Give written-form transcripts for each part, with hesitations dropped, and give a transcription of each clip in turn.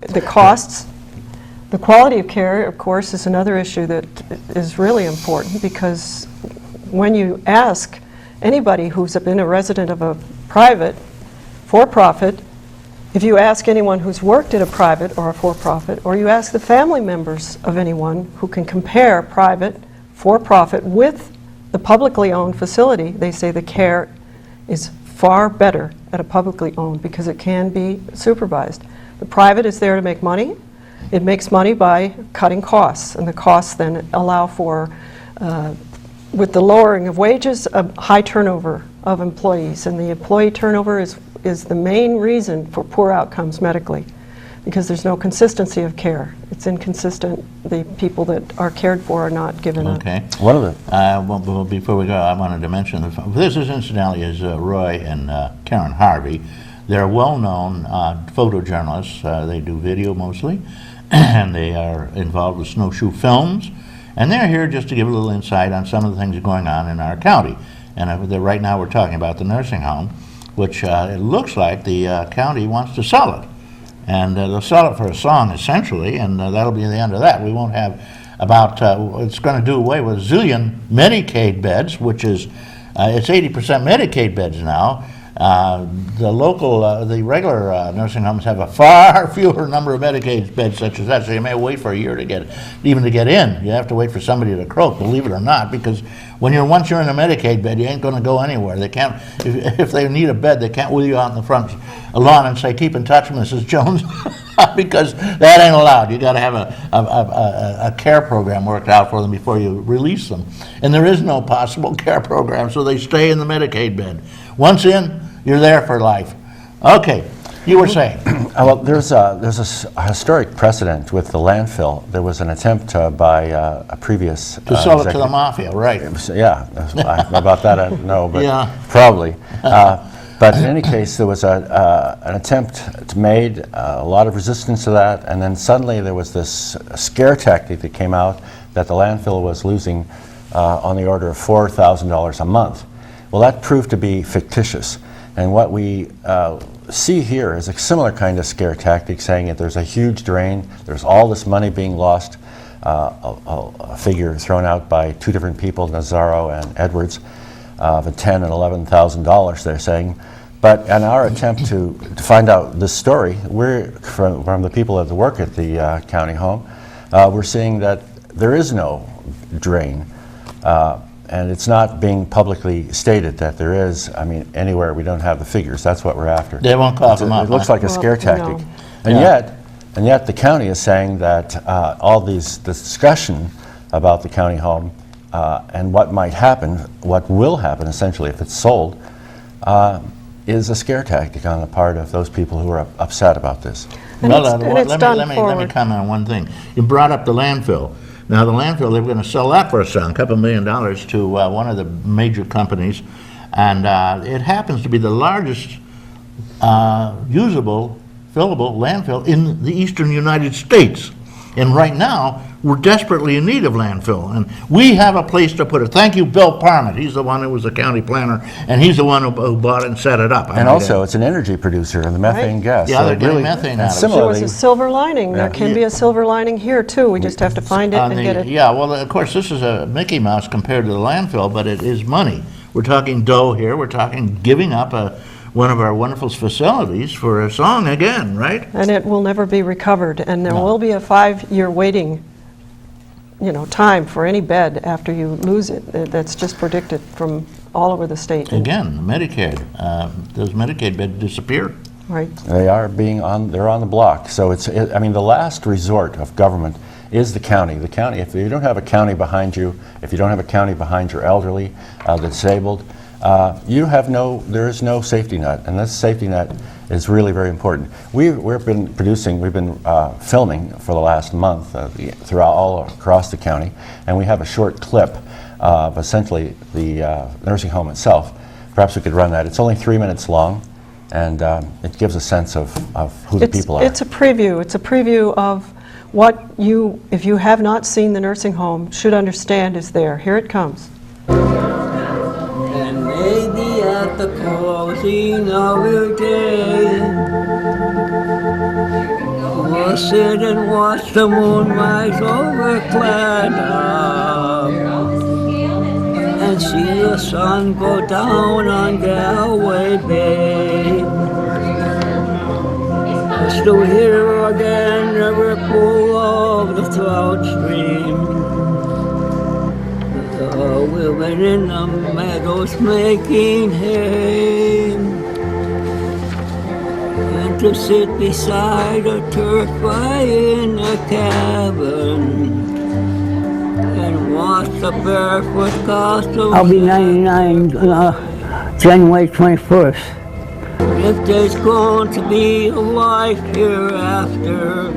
the costs. The quality of care, of course, is another issue that is really important, because when you ask anybody who's been a resident of a private, for-profit, if you ask anyone who's worked at a private or a for-profit, or you ask the family members of anyone who can compare private, for-profit with the publicly owned facility, they say the care is far better at a publicly owned because it can be supervised. The private is there to make money. It makes money by cutting costs, and the costs then allow for, with the lowering of wages, a high turnover of employees, and the employee turnover is the main reason for poor outcomes medically, because there's no consistency of care. It's inconsistent. The people that are cared for are not given Okay. One of the Well, before we go, I wanted to mention, this is incidentally is Roy and Karen Harvey. They're well-known photojournalists. They do video mostly, and they are involved with snowshoe films. And they're here just to give a little insight on some of the things going on in our county. And right now we're talking about the nursing home, which it looks like the county wants to sell it. And they'll sell it for a song, essentially, and that'll be the end of that. We won't have about, it's going to do away with a zillion Medicaid beds, which is, it's 80% Medicaid beds now. The local, the regular nursing homes have a far fewer number of Medicaid beds such as that, so you may wait for a year to get in. You have to wait for somebody to croak, believe it or not, because once you're in a Medicaid bed, you ain't going to go anywhere. They can't, if they need a bed, they can't wheel you out in the front lawn and say, "Keep in touch, Mrs. Jones," because that ain't allowed. You got to have a care program worked out for them before you release them. And there is no possible care program, so they stay in the Medicaid bed. Once in, you're there for life. Okay, you were saying. Well, there's a historic precedent with the landfill. There was an attempt by a previous To sell it to the mafia, right? Yeah, about that I don't know, but Yeah. probably. But in any case, there was an attempt made, a lot of resistance to that, and then suddenly there was this scare tactic that came out that the landfill was losing on the order of $4,000 a month. Well, that proved to be fictitious. And what we see here is a similar kind of scare tactic, saying that there's a huge drain, there's all this money being lost, a figure thrown out by two different people, Nazaro and Edwards, of $10,000 and $11,000, they're saying. But in our attempt to find out this story, we're from the people that work at the county home, we're seeing that there is no drain. And it's not being publicly stated that there is. I mean, anywhere we don't have the figures. That's what we're after. They won't cough them up. It looks like a scare tactic. No. And yet the county is saying that all this discussion about the county home and what might happen, what will happen essentially if it's sold, is a scare tactic on the part of those people who are upset about this. And Well, it's let done me forward. comment on one thing. You brought up the landfill. Now, the landfill, they're going to sell that for a couple $1 million to one of the major companies, and it happens to be the largest usable, fillable landfill in the eastern United States. And right now, we're desperately in need of landfill, and we have a place to put it. Thank you, Bill Parmett. He's the one who was the county planner, and he's the one who bought it and set it up. And also, it's an energy producer of the methane Right. gas. Yeah, So they're it getting methane out of it. There Similarly, was a silver lining. There can be a silver lining here too. We just have to find it On and the- get it. Yeah, well, of course, this is a Mickey Mouse compared to the landfill, but it is money. We're talking dough here. We're talking giving up one of our wonderful facilities for a song again, right? And it will never be recovered. And there will be a 5-year waiting, time for any bed after you lose it. That's just predicted from all over the state. Again, Medicaid. Those Medicaid beds disappear. Right. they are they're on the block. So I mean, the last resort of government is the county. The county, if you don't have a county behind you, if you don't have a county behind your elderly, the disabled, there is no safety net, and this safety net is really very important. We've been filming for the last month throughout all across the county, and we have a short clip of essentially the nursing home itself. Perhaps we could run that. It's only 3 minutes long, and it gives a sense of who the people are. It's a preview. It's a preview of what you, if you have not seen the nursing home, should understand is there. Here it comes. And maybe at the closing of your day, I'll sit and watch the moon rise over Claddagh and see the sun go down on Galway Bay. I still hear again the ripple of the trout stream. The women in the meadows making hay. And to sit beside a turf fire in a cabin and watch the barefoot costume. I'll be 99 January 21st. If there's going to be a life hereafter,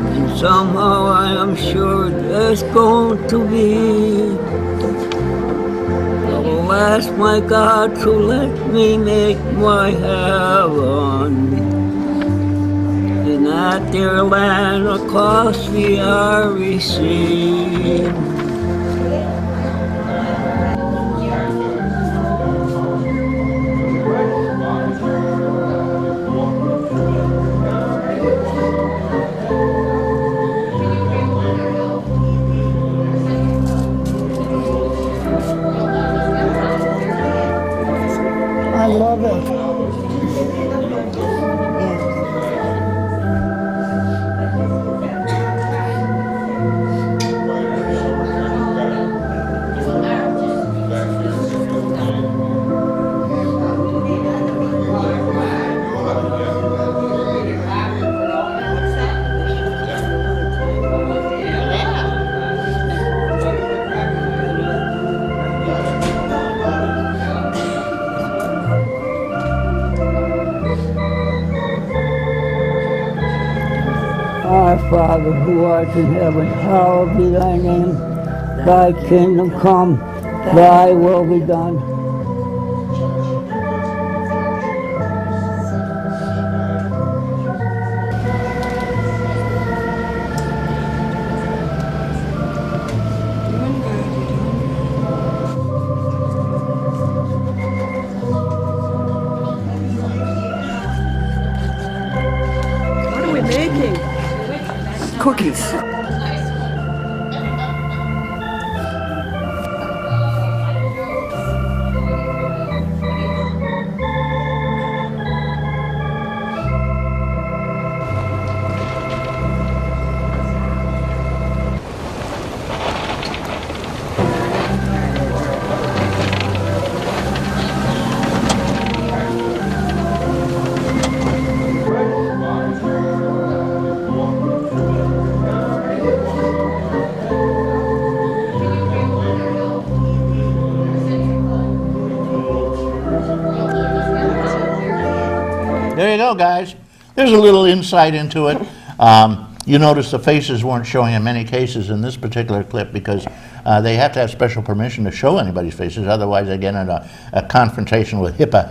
and somehow I am sure there's going to be, I will ask my God to let me make my heaven in that dear land across the Irish Sea. I love it. Our Father, who art in heaven, hallowed be thy name. Thy kingdom come, thy will be done. What are we making? Cookies. There you go, guys. There's a little insight into it. You notice the faces weren't showing in many cases in this particular clip because they have to have special permission to show anybody's faces. Otherwise, they get in a confrontation with HIPAA,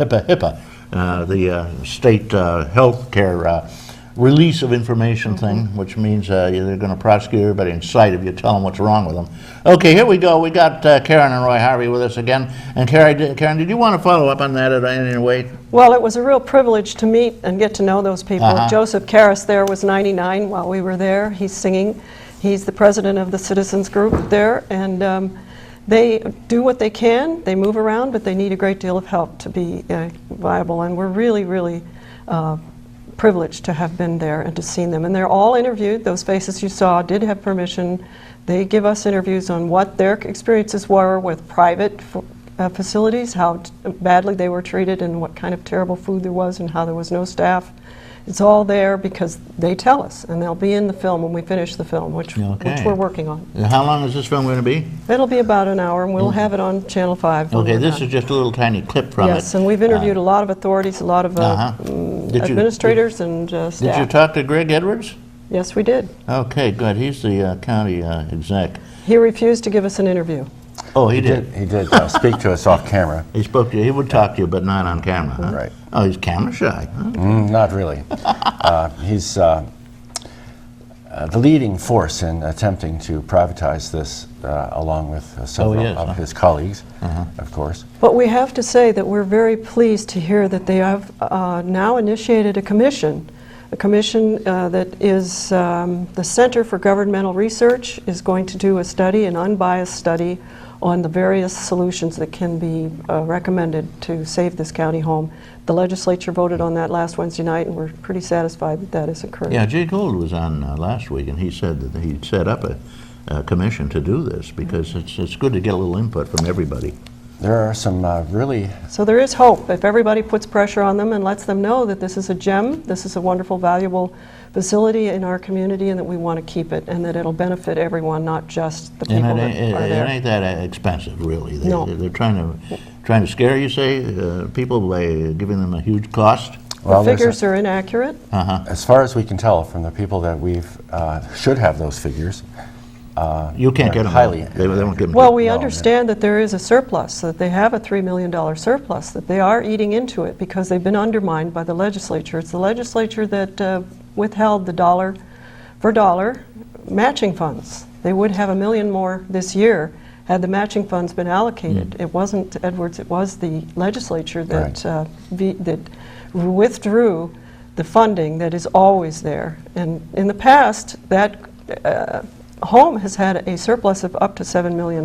the state health care release of information thing, which means they're going to prosecute everybody in sight if you tell them what's wrong with them. Okay, here we go. We got Karen and Roy Harvey with us again. And Karen, did you want to follow up on that in any way? Well, it was a real privilege to meet and get to know those people. Uh-huh. Joseph Karras there was 99 while we were there. He's singing. He's the president of the citizens group there, and they do what they can. They move around, but they need a great deal of help to be viable, and we're really, really privileged to have been there and to see them. And they're all interviewed. Those faces you saw did have permission. They give us interviews on what their experiences were with private facilities, how badly they were treated and what kind of terrible food there was and how there was no staff. It's all there because they tell us, and they'll be in the film when we finish the film, which we're working on. How long is this film going to be? It'll be about an hour, and we'll have it on Channel 5. Okay, this is just a little tiny clip from it. Yes, and we've interviewed a lot of authorities, a lot of administrators and staff. Did you talk to Greg Edwards? Yes, we did. Okay, good. He's the county exec. He refused to give us an interview. Oh, he did. He did speak to us off camera. He spoke to you. He would talk to you, but not on camera, huh? Right. Oh, he's camera shy. Huh? Not really. He's the leading force in attempting to privatize this, along with several of his colleagues, of course. But we have to say that we're very pleased to hear that they have now initiated a commission A commission that is the Center for Governmental Research is going to do a study, an unbiased study, on the various solutions that can be recommended to save this county home. The legislature voted on that last Wednesday night, and we're pretty satisfied that that has occurred. Yeah, Jay Gold was on last week, and he said that he'd set up a commission to do this because it's good to get a little input from everybody. There are some really... So there is hope if everybody puts pressure on them and lets them know that this is a gem, this is a wonderful, valuable facility in our community, and that we want to keep it, and that it'll benefit everyone, not just the people And that are there. it ain't that expensive, really. No. They're trying to scare you, say, people by giving them a huge cost. Well, The there's figures are inaccurate. as far as we can tell from the people that we've should have those figures, You can't get them. highly- They won't give them. Well, we No, understand that there is a surplus, that they have a $3 million surplus, that they are eating into it because they've been undermined by the legislature. It's the legislature that withheld the dollar for dollar matching funds. They would have $1 million more this year had the matching funds been allocated. It wasn't Edwards, it was the legislature that, that withdrew the funding that is always there. And in the past, that home has had a surplus of up to $7 million.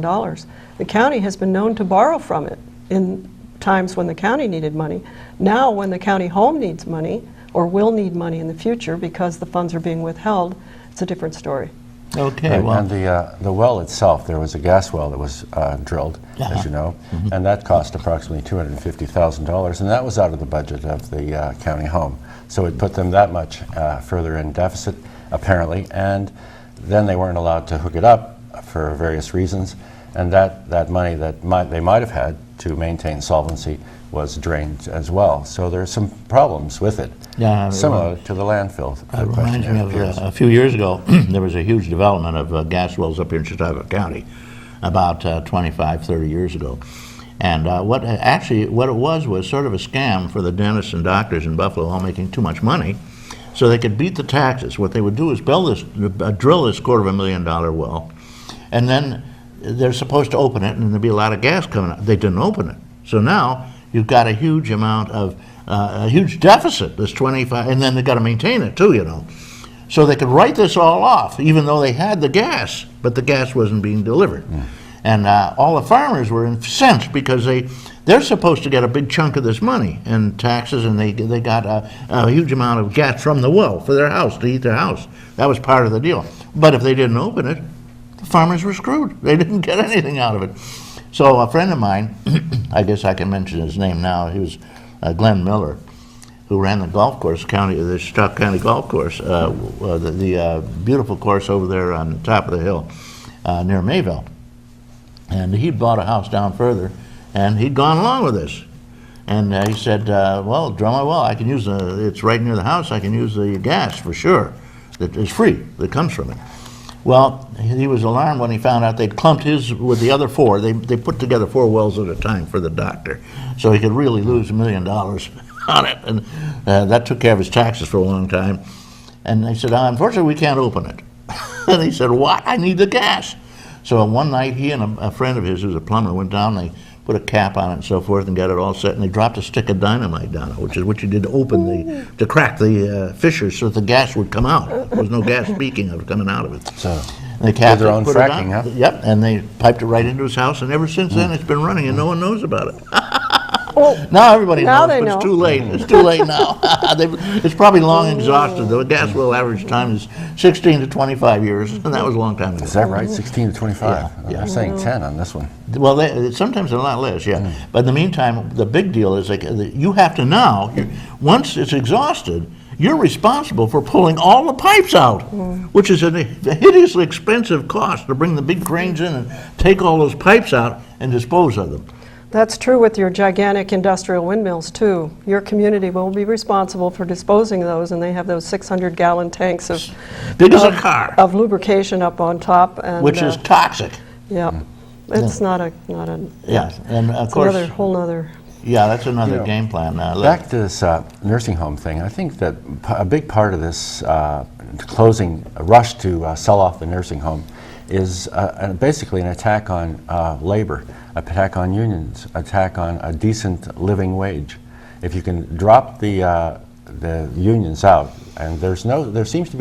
The county has been known to borrow from it in times when the county needed money. Now, when the county home needs money, or will need money in the future because the funds are being withheld, it's a different story. Okay, Right, well, and the well itself, there was a gas well that was drilled, as you know, and that cost approximately $250,000, and that was out of the budget of the county home. So it put them that much further in deficit, apparently, and then they weren't allowed to hook it up for various reasons, and that money that they might have had to maintain solvency was drained as well. So there's some problems with it, Yeah, similar to the landfill. it reminds me of a few years ago, there was a huge development of gas wells up here in Chautauqua County about 25, 30 years ago. And what it was sort of a scam for the dentists and doctors in Buffalo, all making too much money, so they could beat the taxes. What they would do is drill this $250,000 well, and then they're supposed to open it, and there'd be a lot of gas coming out. They didn't open it. So now you've got a huge amount of, a huge deficit, this 25, and then they've got to maintain it too, you know. So they could write this all off, even though they had the gas, but the gas wasn't being delivered. And all the farmers were incensed because they're supposed to get a big chunk of this money and taxes, and they got a huge amount of gas from the well for their house, to heat their house. That was part of the deal. But if they didn't open it, the farmers were screwed. They didn't get anything out of it. So a friend of mine, I guess I can mention his name now, he was Glenn Miller, who ran the golf course, the Chautauqua County Golf Course, the beautiful course over there on the top of the hill near Mayville. And he'd bought a house down further, and he'd gone along with this. And he said, well, drill my well, I can use it's right near the house, I can use the gas for sure, that is free, that comes from it. Well, he was alarmed when he found out they'd clumped his with the other four. They put together 4 wells at a time for the doctor, so he could really lose $1 million on it. And that took care of his taxes for a long time. And they said, unfortunately, we can't open it. And he said, what? I need the gas. So one night, he and a friend of his who's a plumber went down, they put a cap on it and so forth and got it all set, and they dropped a stick of dynamite down it, which is what you did to open to crack the fissures so that the gas would come out. There was no gas, speaking of, coming out of it. So They capped their it, own put it fracking, on. huh? Yep, and they piped it right into his house, and ever since then it's been running, and no one knows about it. Well, Now everybody Now knows, they but know. it's too late. It's too late now. It's probably long exhausted. The gas well average time is 16 to 25 years, and that was a long time ago. Is that right? 16 to 25? Yeah. They're saying 10 on this one. Well, sometimes a lot less, yeah. But in the meantime, the big deal is you have to now, once it's exhausted, you're responsible for pulling all the pipes out, which is a hideously expensive cost to bring the big cranes in and take all those pipes out and dispose of them. that's true with your gigantic industrial windmills, too. Your community will be responsible for disposing of those, and they have those 600-gallon tanks of Big as a car, of lubrication up on top. And, which is toxic. Yeah. It's not a, Yeah, and of it's course, another, whole nother. yeah, that's another You know, game plan. Back to this nursing home thing, I think that a big part of this closing rush to sell off the nursing home is basically an attack on labor, an attack on unions, attack on a decent living wage. If you can drop the the unions out, and there seems to be